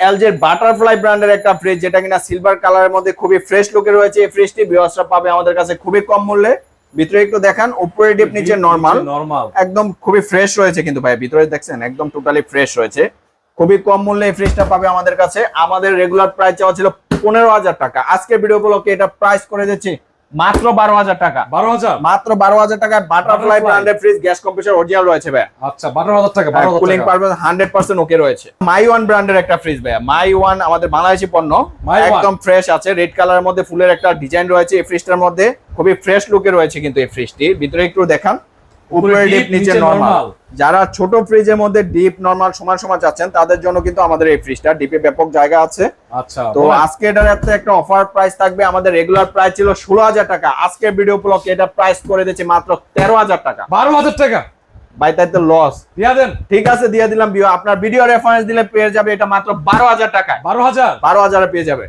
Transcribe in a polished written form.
LG এর butterfly ব্র্যান্ডের একটা ফ্রিজ, যেটা কিনা সিলভার কালারের মধ্যে খুবই ফ্রেশ লুকে রয়েছে। এই ফ্রিজটি ভিউয়ার্সরা পাবে আমাদের কাছে খুবই কম মূল্যে। ভিতরে একটু দেখান, উপরে ডিপ নিচে নরমাল, একদম খুবই ফ্রেশ রয়েছে কিন্তু ভাই, ভিতরে দেখছেন একদম টোটালি ফ্রেশ রয়েছে। খুবই কম মূল্যে এই ফ্রিজটা পাবে আমাদের কাছে। আমাদের রেগুলার প্রাইস চাওয়া ছিল 15,000 টাকা, আজকে ভিডিও উপলক্ষে এটা প্রাইস করে দিচ্ছি মাত্র 12,000 টাকা। 12,000 মাত্র 12,000 টাকায় বাটারফ্লাই ব্র্যান্ডের ফ্রিজ, গ্যাস কম্প্রেসর অরিজিনাল রয়েছে ভাই। আচ্ছা 12,000 টাকা, কুলিং পারফরম্যান্স 100% ওকে রয়েছে। মাই ওয়ান ব্র্যান্ডের একটা ফ্রিজ ভাই, মাই ওয়ান আমাদের বাংলাদেশি পণ্য, একদম ফ্রেশ আছে, রেড কালারের মধ্যে ফুলের একটা ডিজাইন রয়েছে এই ফ্রিজটার মধ্যে, খুবই ফ্রেশ লুকে রয়েছে কিন্তু এই ফ্রিজটি। ভিতরে একটু দেখান, উপরে ডিপ নিচে নরমাল। যারা ছোট ফ্রিজের মধ্যে ডিপ নরমাল সমান সমান চাচ্ছেন তাদের জন্য কিন্তু আমাদের এই ফ্রিজটা, ডিপে ব্যাপক জায়গা আছে। আচ্ছা, তো আজকে এটার একটা অফার প্রাইস থাকবে। আমাদের রেগুলার প্রাইস ছিল 16,000 টাকা, আজকে ভিডিও উপলক্ষে এটা প্রাইস করে দিচ্ছি মাত্র 13,000 টাকা। 12,000 টাকা ভাই তাই তো লস দিয়া দেন। ঠিক আছে দিয়ে দিলাম, আপনার ভিডিও রেফারেন্স দিলে পেয়ে যাবে এটা মাত্র 12,000 টাকায়। 12,000 12,000 পেয়ে যাবে।